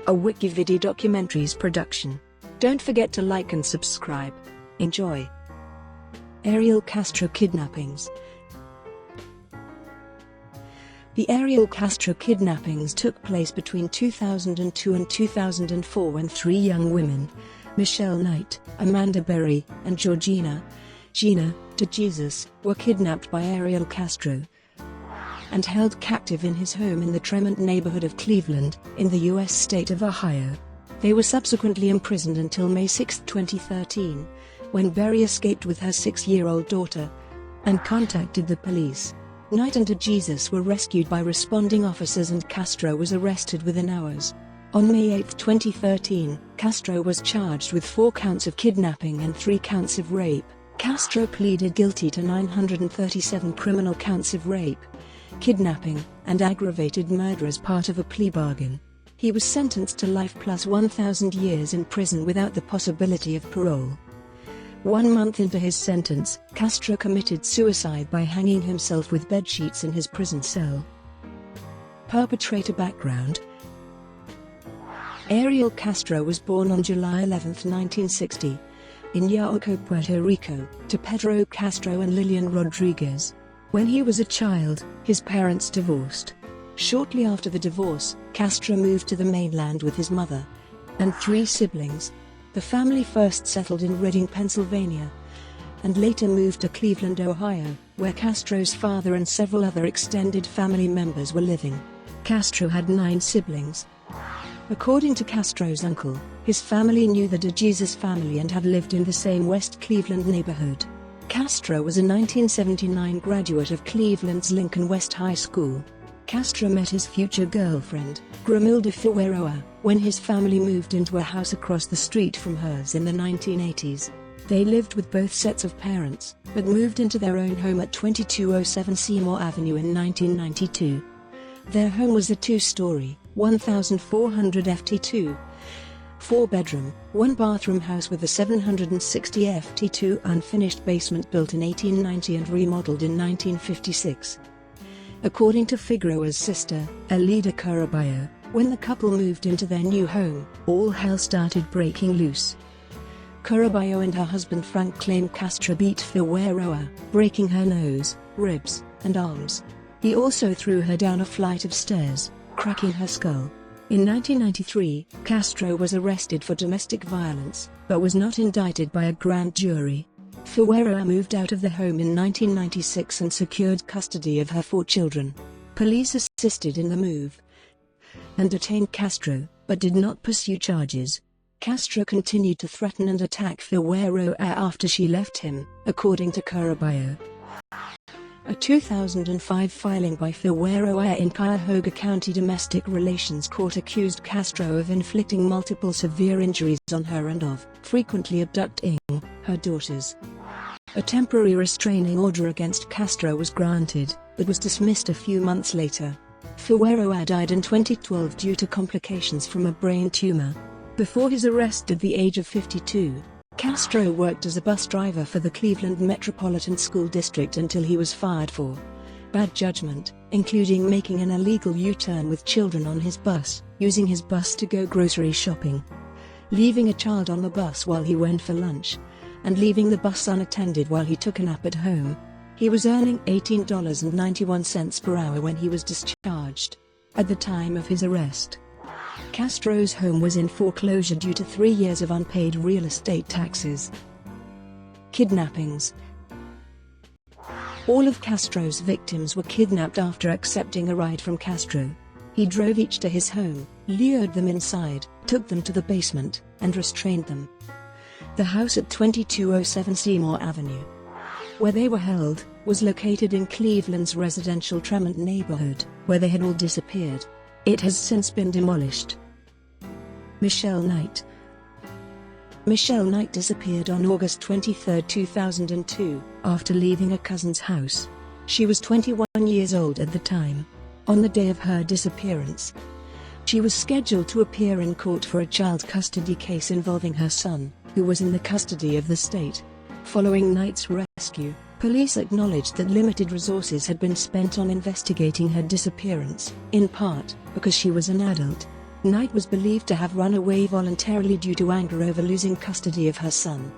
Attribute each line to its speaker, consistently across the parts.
Speaker 1: a WikiVidi documentaries production. Don't forget to like and subscribe. Enjoy. ARIEL Castro kidnappings. The ARIEL Castro kidnappings took place between 2002 and 2004 when three young women, Michelle Knight, Amanda Berry, and Georgina, Gina DeJesus, were kidnapped by ARIEL Castro and held captive in his home in the Tremont neighborhood of Cleveland, in the U.S. state of Ohio. They were subsequently imprisoned until May 6, 2013, when Berry escaped with her 6-year-old daughter and contacted the police. Knight and DeJesus were rescued by responding officers and Castro was arrested within hours. On May 8, 2013, Castro was charged with 4 counts of kidnapping and 3 counts of rape. Castro pleaded guilty to 937 criminal counts of rape, kidnapping, and aggravated murder as part of a plea bargain. He was sentenced to life plus 1,000 years in prison without the possibility of parole. 1 month into his sentence, Castro committed suicide by hanging himself with bedsheets in his prison cell. Perpetrator background. ARIEL Castro was born on July 11, 1960, in Yauco, Puerto Rico, to Pedro Castro and Lilian Rodriguez. When he was a child, his parents divorced. Shortly after the divorce, Castro moved to the mainland with his mother and 3 siblings. The family first settled in Reading, Pennsylvania, and later moved to Cleveland, Ohio, where Castro's father and several other extended family members were living. Castro had 9 siblings. According to Castro's uncle, his family knew the DeJesus family and had lived in the same West Cleveland neighborhood. Castro was a 1979 graduate of Cleveland's Lincoln West High School. Castro met his future girlfriend, Gramilda Figueroa, when his family moved into a house across the street from hers in the 1980s. They lived with both sets of parents, but moved into their own home at 2207 Seymour Avenue in 1992. Their home was a 2-story, 1,400 ft2, 4-bedroom, 1-bathroom house with a 760 ft2 unfinished basement built in 1890 and remodeled in 1956. According to Figueroa's sister, Elida Caraballo, when the couple moved into their new home, all hell started breaking loose. Caraballo and her husband Frank claim Castro beat Figueroa, breaking her nose, ribs, and arms. He also threw her down a flight of stairs, cracking her skull. In 1993, Castro was arrested for domestic violence, but was not indicted by a grand jury. Figueroa moved out of the home in 1996 and secured custody of her 4 children. Police assisted in the move and detained Castro, but did not pursue charges. Castro continued to threaten and attack Figueroa after she left him, according to Caraballo. A 2005 filing by Figueroa in Cuyahoga County Domestic Relations Court accused Castro of inflicting multiple severe injuries on her and of frequently abducting her daughters. A temporary restraining order against Castro was granted, but was dismissed a few months later. Figueroa died in 2012 due to complications from a brain tumor. Before his arrest at the age of 52, Castro worked as a bus driver for the Cleveland Metropolitan School District until he was fired for bad judgment, including making an illegal U-turn with children on his bus, using his bus to go grocery shopping, leaving a child on the bus while he went for lunch, and leaving the bus unattended while he took a nap at home. He was earning $18.91 per hour when he was discharged. At the time of his arrest, Castro's home was in foreclosure due to 3 years of unpaid real estate taxes. Kidnappings. All of Castro's victims were kidnapped after accepting a ride from Castro. He drove each to his home, lured them inside, took them to the basement, and restrained them. The house at 2207 Seymour Avenue, where they were held, was located in Cleveland's residential Tremont neighborhood, where they had all disappeared. It has since been demolished. Michelle Knight. Michelle Knight disappeared on August 23, 2002, after leaving a cousin's house. She was 21 years old at the time. On the day of her disappearance, she was scheduled to appear in court for a child custody case involving her son, who was in the custody of the state. Following Knight's rescue, police acknowledged that limited resources had been spent on investigating her disappearance, in part because she was an adult. Knight was believed to have run away voluntarily due to anger over losing custody of her son.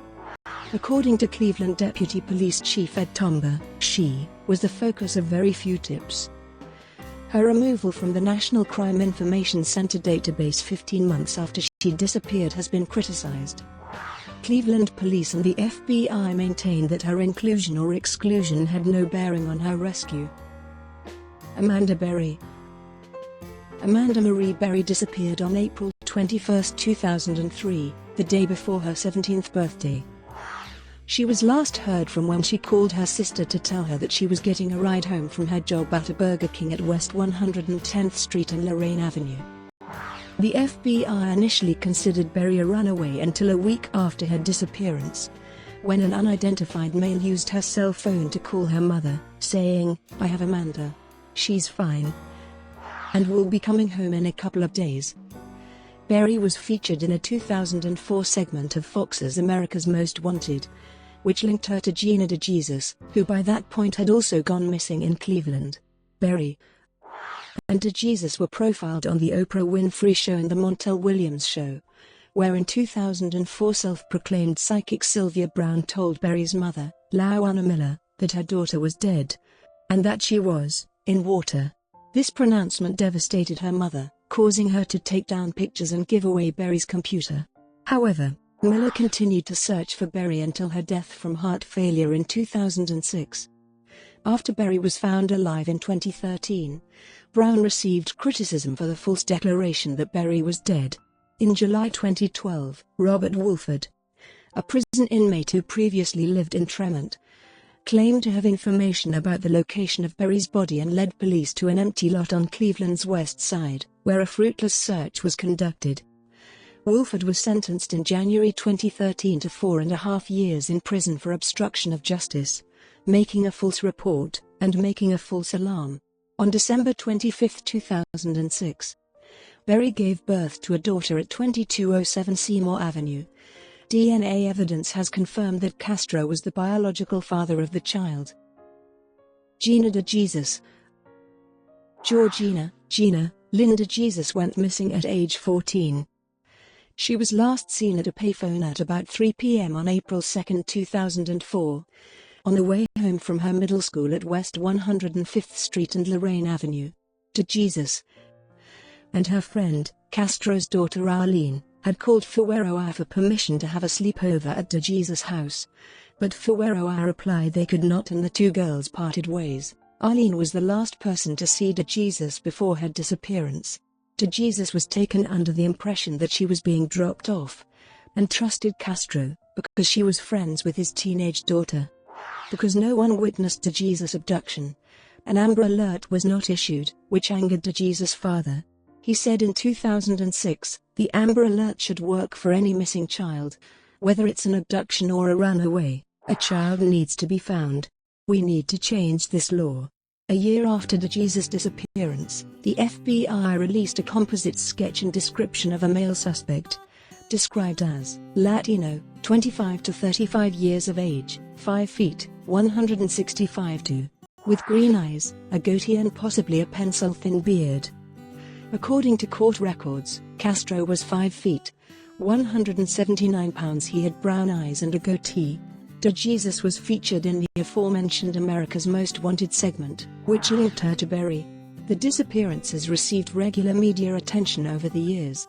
Speaker 1: According to Cleveland Deputy Police Chief Ed Tomba, she was the focus of very few tips. Her removal from the National Crime Information Center database 15 months after she disappeared has been criticized. Cleveland police and the FBI maintain that her inclusion or exclusion had no bearing on her rescue. Amanda Berry. Amanda Marie Berry disappeared on April 21, 2003, the day before her 17th birthday. She was last heard from when she called her sister to tell her that she was getting a ride home from her job at a Burger King at West 110th Street and Lorraine Avenue. The FBI initially considered Berry a runaway until a week after her disappearance, when an unidentified male used her cell phone to call her mother, saying, "I have Amanda. She's fine and will be coming home in a couple of days." Berry was featured in a 2004 segment of Fox's America's Most Wanted, which linked her to Gina DeJesus, who by that point had also gone missing in Cleveland. Berry and DeJesus were profiled on The Oprah Winfrey Show and The Montel Williams Show, where in 2004 self-proclaimed psychic Sylvia Brown told Berry's mother, Lawana Miller, that her daughter was dead, and that she was in water. This pronouncement devastated her mother, causing her to take down pictures and give away Berry's computer. However, Miller continued to search for Berry until her death from heart failure in 2006. After Berry was found alive in 2013, Brown received criticism for the false declaration that Berry was dead. In July 2012, Robert Wolford, a prison inmate who previously lived in Tremont, claimed to have information about the location of Berry's body and led police to an empty lot on Cleveland's west side, where a fruitless search was conducted. Wolford was sentenced in January 2013 to 4.5 years in prison for obstruction of justice, making a false report, and making a false alarm. On December 25, 2006, Berry gave birth to a daughter at 2207 Seymour Avenue. DNA evidence has confirmed that Castro was the biological father of the child. Gina DeJesus. Georgina, Gina, Lynn DeJesus went missing at age 14. She was last seen at a payphone at about 3 p.m. on April 2, 2004, on the way home from her middle school at West 105th Street and Lorraine Avenue. DeJesus and her friend, Castro's daughter Arlene, had called Figueroa for permission to have a sleepover at DeJesus' house, but Figueroa replied they could not and the two girls parted ways. Arlene was the last person to see DeJesus before her disappearance. DeJesus was taken under the impression that she was being dropped off, and trusted Castro, because she was friends with his teenage daughter. Because no one witnessed DeJesus' abduction, an Amber Alert was not issued, which angered DeJesus' father. He said in 2006, "The Amber Alert should work for any missing child. Whether it's an abduction or a runaway, a child needs to be found. We need to change this law." A year after DeJesus' disappearance, the FBI released a composite sketch and description of a male suspect, described as Latino, 25 to 35 years of age, 5 feet, 165 with green eyes, a goatee and possibly a pencil-thin beard. According to court records, Castro was 5 feet, 179 pounds. He had brown eyes and a goatee. DeJesus was featured in the aforementioned America's Most Wanted segment, which linked her to Berry. The disappearances received regular media attention over the years,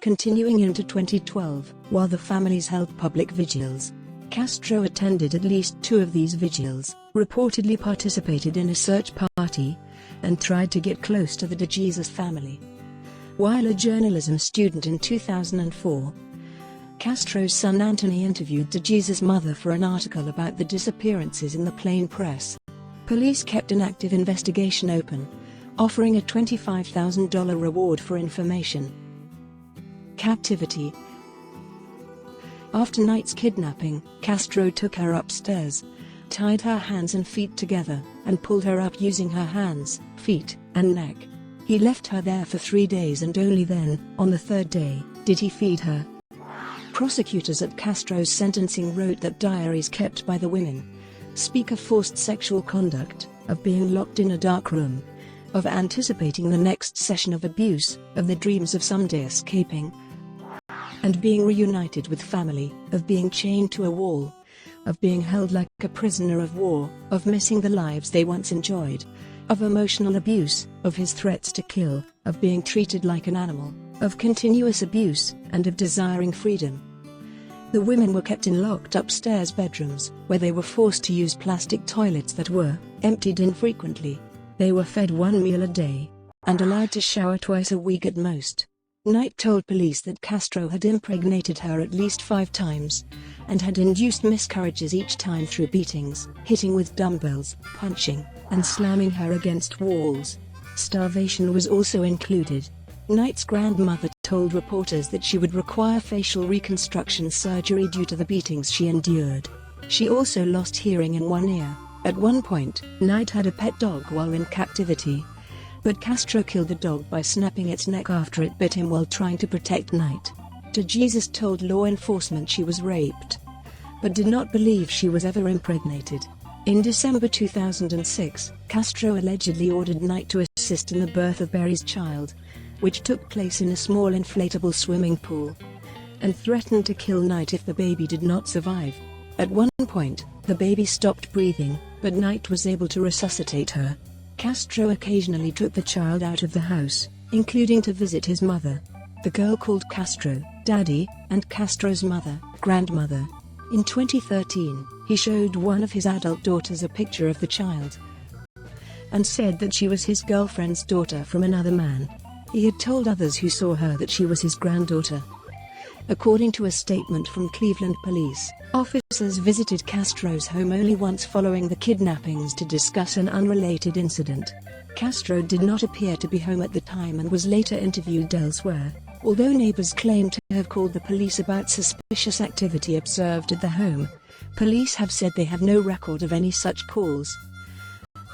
Speaker 1: continuing into 2012, while the families held public vigils. Castro attended at least 2 of these vigils, reportedly participated in a search party, and tried to get close to the DeJesus family. While a journalism student in 2004, Castro's son Anthony interviewed DeJesus' mother for an article about the disappearances in the Plain Press. Police kept an active investigation open, offering a $25,000 reward for information. Captivity. After Knight's kidnapping, Castro took her upstairs, tied her hands and feet together, and pulled her up using her hands, feet, and neck. He left her there for 3 days and only then, on the 3rd day, did he feed her. Prosecutors at Castro's sentencing wrote that diaries kept by the women speak of forced sexual conduct, of being locked in a dark room, of anticipating the next session of abuse, of the dreams of someday escaping and being reunited with family, of being chained to a wall, of being held like a prisoner of war, of missing the lives they once enjoyed, of emotional abuse, of his threats to kill, of being treated like an animal, of continuous abuse, and of desiring freedom. The women were kept in locked upstairs bedrooms, where they were forced to use plastic toilets that were emptied infrequently. They were fed one meal a day, and allowed to shower twice a week at most. Knight told police that Castro had impregnated her at least 5 times, and had induced miscarriages each time through beatings, hitting with dumbbells, punching, and slamming her against walls. Starvation was also included. Knight's grandmother told reporters that she would require facial reconstruction surgery due to the beatings she endured. She also lost hearing in one ear. At one point, Knight had a pet dog while in captivity, but Castro killed the dog by snapping its neck after it bit him while trying to protect Knight. DeJesus told law enforcement she was raped, but did not believe she was ever impregnated. In December 2006, Castro allegedly ordered Knight to assist in the birth of Barry's child, which took place in a small inflatable swimming pool, and threatened to kill Knight if the baby did not survive. At one point, the baby stopped breathing, but Knight was able to resuscitate her. Castro occasionally took the child out of the house, including to visit his mother. The girl called Castro Daddy, and Castro's mother, grandmother. In 2013, he showed one of his adult daughters a picture of the child, and said that she was his girlfriend's daughter from another man. He had told others who saw her that she was his granddaughter. According to a statement from Cleveland police, officers visited Castro's home only once following the kidnappings to discuss an unrelated incident. Castro did not appear to be home at the time and was later interviewed elsewhere, although neighbors claimed to have called the police about suspicious activity observed at the home. Police have said they have no record of any such calls.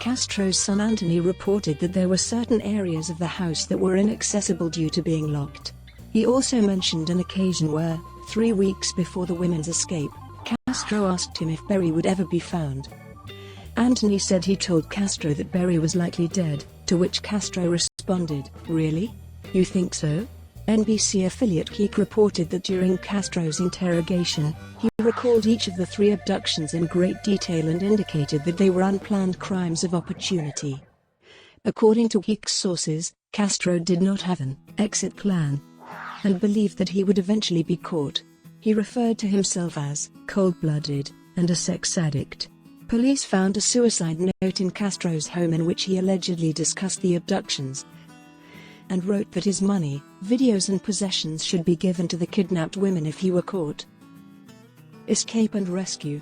Speaker 1: Castro's son Anthony reported that there were certain areas of the house that were inaccessible due to being locked. He also mentioned an occasion where, 3 weeks before the women's escape, Castro asked him if Barry would ever be found. Anthony said he told Castro that Barry was likely dead, to which Castro responded, "Really? You think so?" NBC affiliate Geek reported that during Castro's interrogation, he recalled each of the 3 abductions in great detail and indicated that they were unplanned crimes of opportunity. According to Geek's sources, Castro did not have an exit plan and believed that he would eventually be caught. He referred to himself as cold-blooded and a sex addict. Police found a suicide note in Castro's home in which he allegedly discussed the abductions and wrote that his money, videos and possessions should be given to the kidnapped women if he were caught. Escape and rescue.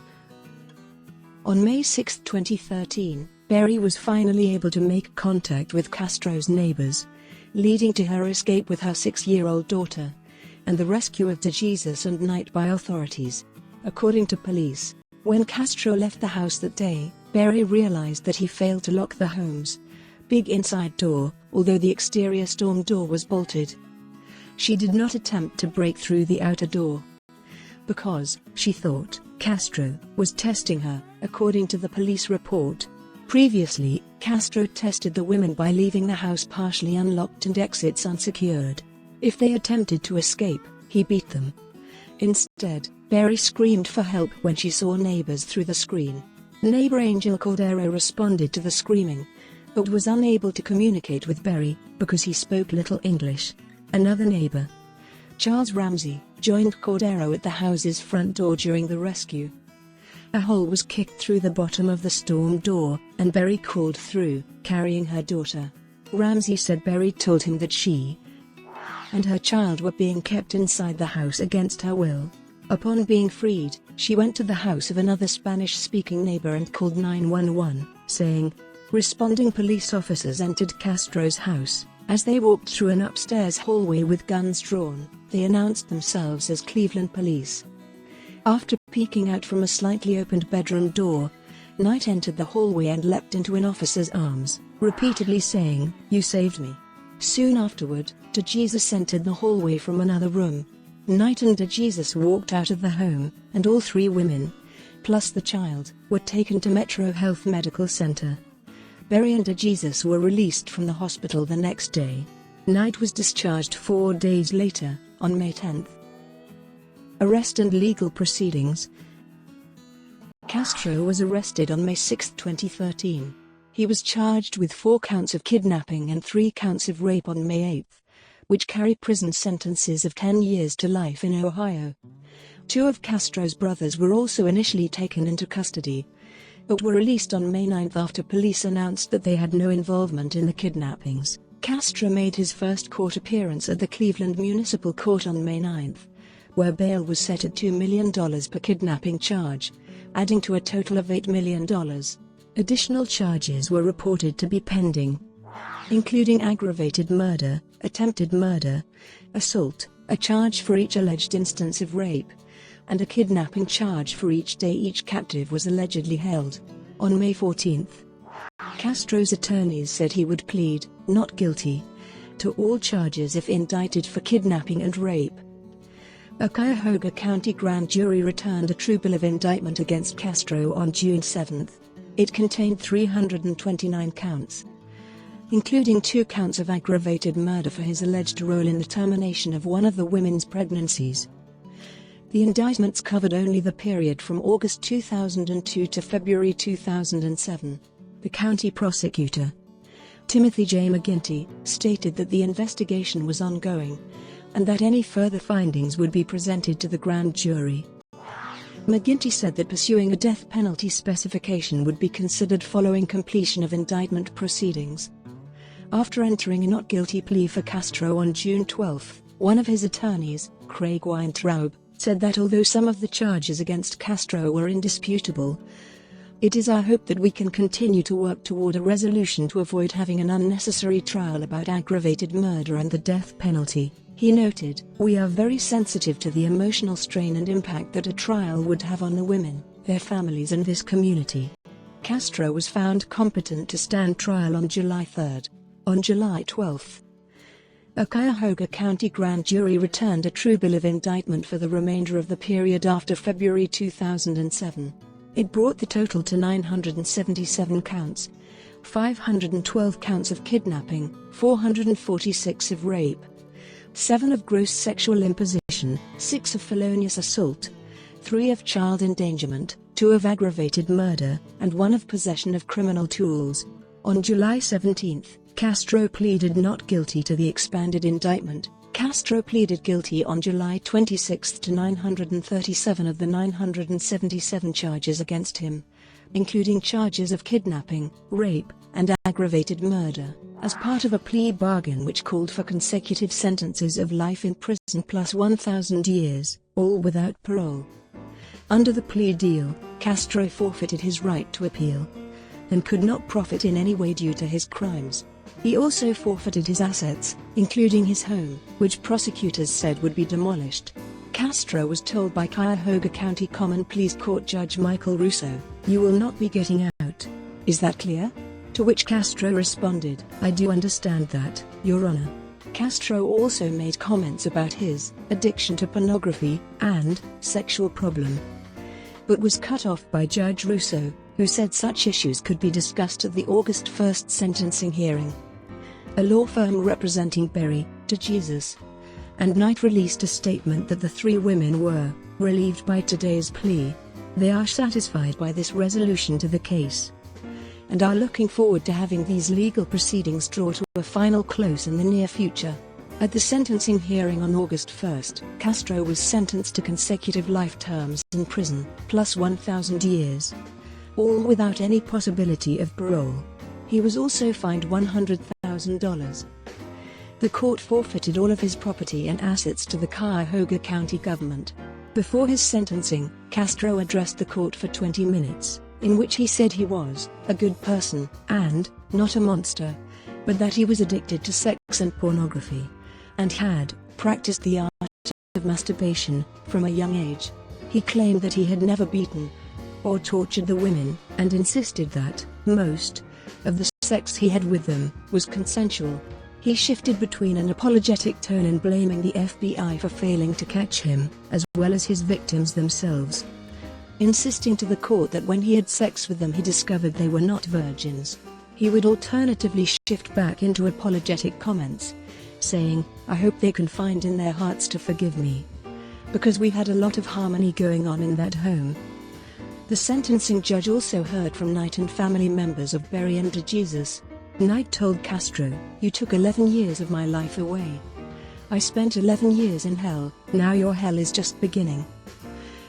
Speaker 1: On May 6, 2013, Barry was finally able to make contact with Castro's neighbors, leading to her escape with her 6-year-old daughter, and the rescue of DeJesus and Knight by authorities. According to police, when Castro left the house that day, Barry realized that he failed to lock the home's big inside door, although the exterior storm door was bolted. She did not attempt to break through the outer door, because, she thought, Castro was testing her, according to the police report. Previously, Castro tested the women by leaving the house partially unlocked and exits unsecured. If they attempted to escape, he beat them. Instead, Barry screamed for help when she saw neighbors through the screen. Neighbor Angel Cordero responded to the screaming, but was unable to communicate with Barry, because he spoke little English. Another neighbor, Charles Ramsey, joined Cordero at the house's front door during the rescue. A hole was kicked through the bottom of the storm door, and Barry crawled through, carrying her daughter. Ramsey said Barry told him that she and her child were being kept inside the house against her will. Upon being freed, she went to the house of another Spanish-speaking neighbor and called 911, saying, responding police officers entered Castro's house. As they walked through an upstairs hallway with guns drawn, they announced themselves as Cleveland police. After peeking out from a slightly opened bedroom door, Knight entered the hallway and leapt into an officer's arms, repeatedly saying, "You saved me." Soon afterward, DeJesus entered the hallway from another room. Knight and DeJesus walked out of the home, and all 3 women, plus the child, were taken to Metro Health Medical Center. Berry and DeJesus were released from the hospital the next day. Knight was discharged 4 days later, on May 10. Arrest and legal proceedings. Castro was arrested on May 6, 2013. He was charged with 4 counts of kidnapping and 3 counts of rape on May 8, which carry prison sentences of 10 years to life in Ohio. 2 of Castro's brothers were also initially taken into custody, but were released on May 9 after police announced that they had no involvement in the kidnappings. Castro made his first court appearance at the Cleveland Municipal Court on May 9, where bail was set at $2 million per kidnapping charge, adding to a total of $8 million. Additional charges were reported to be pending, including aggravated murder, attempted murder, assault, a charge for each alleged instance of rape, and a kidnapping charge for each day each captive was allegedly held. On May 14, Castro's attorneys said he would plead not guilty to all charges if indicted for kidnapping and rape. A Cuyahoga County grand jury returned a true bill of indictment against Castro on June 7. It contained 329 counts, including 2 counts of aggravated murder for his alleged role in the termination of one of the women's pregnancies. The indictments covered only the period from August 2002 to February 2007. The county prosecutor, Timothy J. McGinty, stated that the investigation was ongoing, and that any further findings would be presented to the grand jury. McGinty said that pursuing a death penalty specification would be considered following completion of indictment proceedings. After entering a not guilty plea for Castro on June 12, one of his attorneys, Craig Weintraub, said that although some of the charges against Castro were indisputable, it is our hope that we can continue to work toward a resolution to avoid having an unnecessary trial about aggravated murder and the death penalty. He noted, "We are very sensitive to the emotional strain and impact that a trial would have on the women, their families and this community." Castro was found competent to stand trial on July 3. On July 12, a Cuyahoga County grand jury returned a true bill of indictment for the remainder of the period after February 2007. It brought the total to 977 counts, 512 counts of kidnapping, 446 of rape, 7 of gross sexual imposition, 6 of felonious assault, 3 of child endangerment, 2 of aggravated murder, and 1 of possession of criminal tools. On July 17, Castro pleaded not guilty to the expanded indictment. Castro pleaded guilty on July 26 to 937 of the 977 charges against him, including charges of kidnapping, rape, and aggravated murder, as part of a plea bargain which called for consecutive sentences of life in prison plus 1,000 years, all without parole. Under the plea deal, Castro forfeited his right to appeal, and could not profit in any way due to his crimes. He also forfeited his assets, including his home, which prosecutors said would be demolished. Castro was told by Cuyahoga County Common Pleas Court Judge Michael Russo, "You will not be getting out. Is that clear?" To which Castro responded, "I do understand that, Your Honor." Castro also made comments about his addiction to pornography and sexual problem, but was cut off by Judge Russo, who said such issues could be discussed at the August 1 sentencing hearing. A law firm representing Berry, DeJesus, and Knight released a statement that the 3 women were relieved by today's plea. They are satisfied by this resolution to the case, and are looking forward to having these legal proceedings draw to a final close in the near future. At the sentencing hearing on August 1, Castro was sentenced to consecutive life terms in prison, plus 1,000 years, all without any possibility of parole. He was also fined $100,000. The court forfeited all of his property and assets to the Cuyahoga County government. Before his sentencing, Castro addressed the court for 20 minutes, in which he said he was a good person and not a monster, but that he was addicted to sex and pornography, and had practiced the art of masturbation from a young age. He claimed that he had never beaten or tortured the women, and insisted that most of the sex he had with them was consensual. He shifted between an apologetic tone and blaming the FBI for failing to catch him, as well as his victims themselves, insisting to the court that when he had sex with them he discovered they were not virgins. He would alternatively shift back into apologetic comments, saying, "I hope they can find in their hearts to forgive me. Because we had a lot of harmony going on in that home." The sentencing judge also heard from Knight and family members of Berry and DeJesus. Knight told Castro, "You took 11 years of my life away. I spent 11 years in hell, now your hell is just beginning.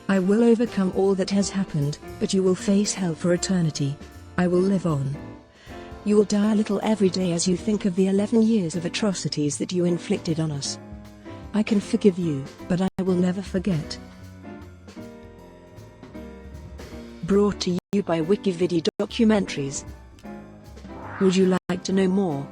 Speaker 1: I will overcome all that has happened, but you will face hell for eternity. I will live on. You will die a little every day as you think of the 11 years of atrocities that you inflicted on us. I can forgive you, but I will never forget." Brought to you by WikiVidi Documentaries. Would you like to know more?